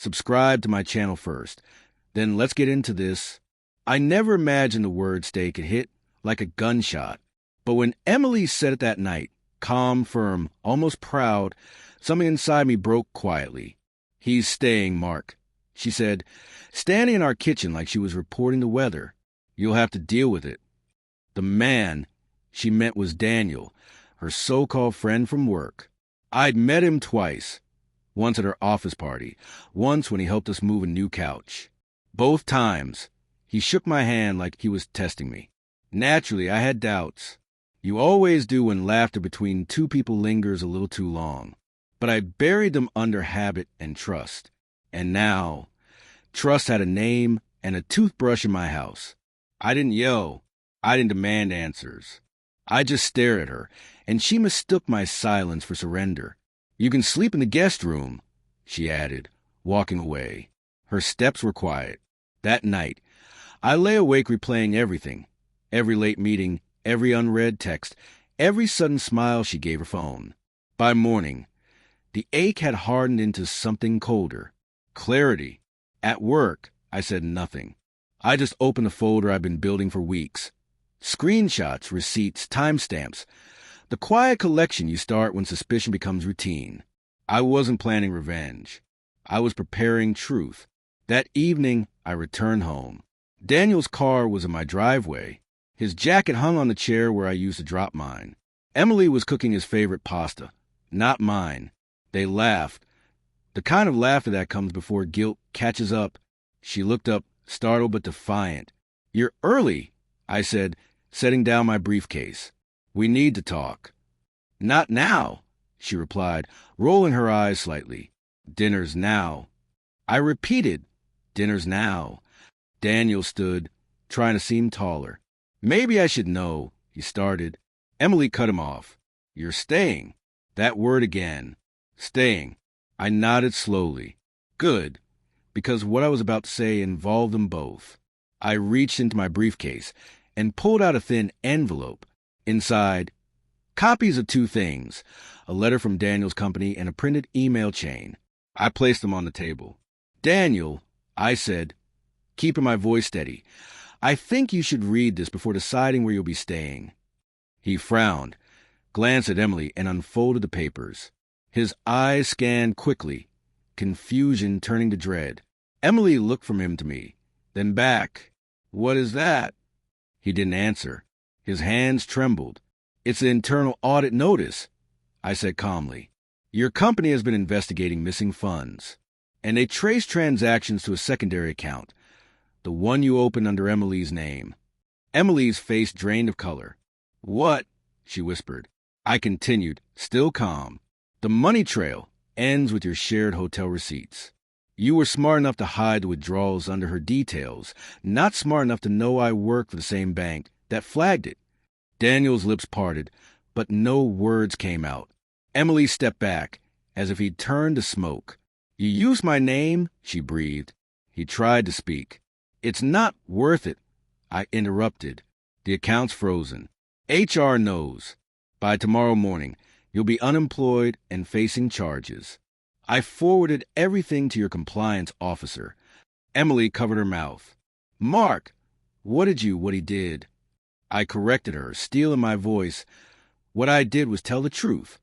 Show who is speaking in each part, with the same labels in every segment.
Speaker 1: Subscribe to my channel first. Then let's get into this. I never imagined the word stay could hit like a gunshot. But when Emily said it that night, calm, firm, almost proud, something inside me broke quietly. He's staying, Mark. She said, standing in our kitchen like she was reporting the weather. You'll have to deal with it. The man she meant was Daniel, her so-called friend from work. I'd met him twice. Once at her office party, once when he helped us move a new couch. Both times, he shook my hand like he was testing me. Naturally, I had doubts. You always do when laughter between two people lingers a little too long. But I buried them under habit and trust. And now, trust had a name and a toothbrush in my house. I didn't yell. I didn't demand answers. I just stared at her, and she mistook my silence for surrender. You can sleep in the guest room, she added, walking away. Her steps were quiet. That night, I lay awake replaying everything. Every late meeting, every unread text, every sudden smile she gave her phone. By morning, the ache had hardened into something colder. Clarity. At work, I said nothing. I just opened the folder I've been building for weeks. Screenshots, receipts, timestamps. The quiet collection you start when suspicion becomes routine. I wasn't planning revenge. I was preparing truth. That evening, I returned home. Daniel's car was in my driveway. His jacket hung on the chair where I used to drop mine. Emily was cooking his favorite pasta, not mine. They laughed. The kind of laughter that comes before guilt catches up. She looked up, startled but defiant. You're early, I said, setting down my briefcase. We need to talk. Not now, she replied, rolling her eyes slightly. Dinner's now. I repeated, dinner's now. Daniel stood, trying to seem taller. Maybe I should know, he started. Emily cut him off. You're staying. That word again. Staying. I nodded slowly. Good, because what I was about to say involved them both. I reached into my briefcase and pulled out a thin envelope. Inside, copies of two things, a letter from Daniel's company and a printed email chain. I placed them on the table. Daniel, I said, keeping my voice steady, I think you should read this before deciding where you'll be staying. He frowned, glanced at Emily, and unfolded the papers. His eyes scanned quickly, confusion turning to dread. Emily looked from him to me, then back. What is that? He didn't answer. His hands trembled. It's the internal audit notice, I said calmly. Your company has been investigating missing funds, and they traced transactions to a secondary account, the one you opened under Emily's name. Emily's face drained of color. What? She whispered. I continued, still calm. The money trail ends with your shared hotel receipts. You were smart enough to hide the withdrawals under her details, not smart enough to know I worked for the same bank that flagged it. Daniel's lips parted, but no words came out. Emily stepped back, as if he'd turned to smoke. You used my name, she breathed. He tried to speak. It's not worth it, I interrupted. The account's frozen. HR knows. By tomorrow morning, you'll be unemployed and facing charges. I forwarded everything to your compliance officer. Emily covered her mouth. Mark, what he did? I corrected her, steel in my voice. What I did was tell the truth.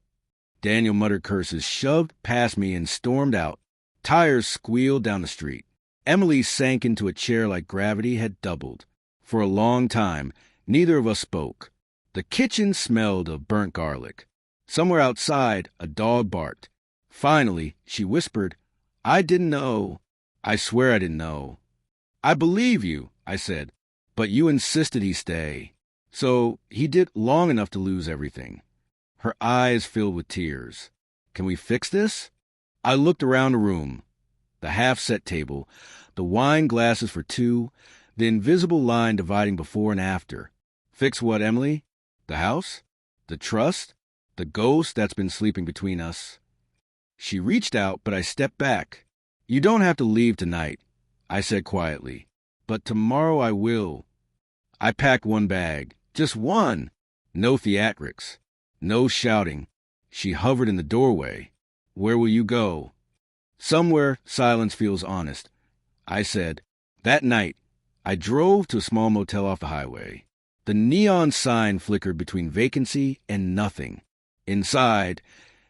Speaker 1: Daniel muttered curses, shoved past me, and stormed out. Tires squealed down the street. Emily sank into a chair like gravity had doubled. For a long time, neither of us spoke. The kitchen smelled of burnt garlic. Somewhere outside, a dog barked. Finally, she whispered, I didn't know. I swear I didn't know. I believe you, I said, but you insisted he stay. So he did long enough to lose everything. Her eyes filled with tears. Can we fix this? I looked around the room. The half-set table, the wine glasses for two, the invisible line dividing before and after. Fix what, Emily? The house? The trust? The ghost that's been sleeping between us? She reached out, but I stepped back. You don't have to leave tonight, I said quietly. But tomorrow I will. I packed one bag. Just one. No theatrics. No shouting. She hovered in the doorway. Where will you go? Somewhere, silence feels honest. I said, that night, I drove to a small motel off the highway. The neon sign flickered between vacancy and nothing. Inside,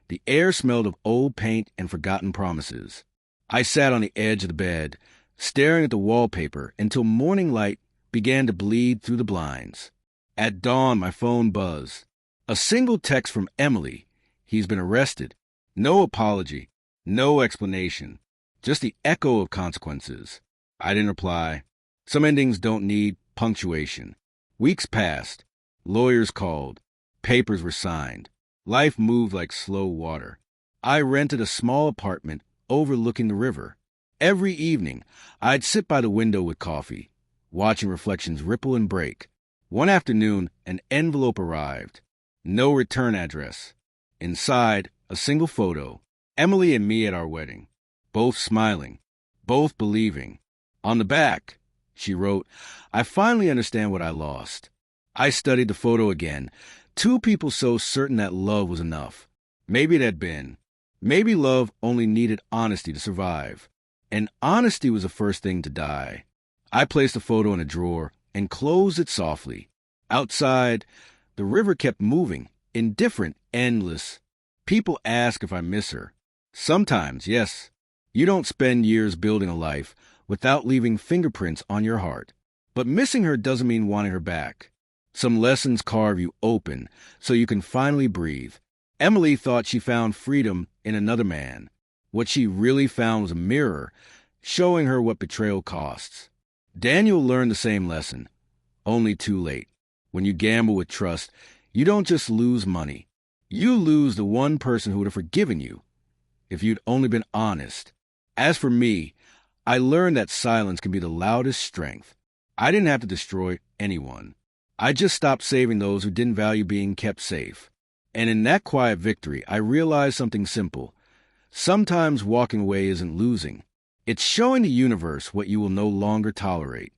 Speaker 1: the air smelled of old paint and forgotten promises. I sat on the edge of the bed, staring at the wallpaper until morning light began to bleed through the blinds. At dawn, my phone buzzed. A single text from Emily. He's been arrested. No apology. No explanation. Just the echo of consequences. I didn't reply. Some endings don't need punctuation. Weeks passed. Lawyers called. Papers were signed. Life moved like slow water. I rented a small apartment overlooking the river. Every evening, I'd sit by the window with coffee, watching reflections ripple and break. One afternoon, an envelope arrived. No return address. Inside, a single photo. Emily and me at our wedding. Both smiling. Both believing. On the back, she wrote, I finally understand what I lost. I studied the photo again. Two people so certain that love was enough. Maybe it had been. Maybe love only needed honesty to survive. And honesty was the first thing to die. I placed the photo in a drawer and closed it softly. Outside, the river kept moving, indifferent, endless. People ask if I miss her. Sometimes, yes. You don't spend years building a life without leaving fingerprints on your heart. But missing her doesn't mean wanting her back. Some lessons carve you open so you can finally breathe. Emily thought she found freedom in another man. What she really found was a mirror, showing her what betrayal costs. Daniel learned the same lesson, only too late. When you gamble with trust, you don't just lose money. You lose the one person who would have forgiven you if you'd only been honest. As for me, I learned that silence can be the loudest strength. I didn't have to destroy anyone. I just stopped saving those who didn't value being kept safe. And in that quiet victory, I realized something simple. Sometimes walking away isn't losing. It's showing the universe what you will no longer tolerate.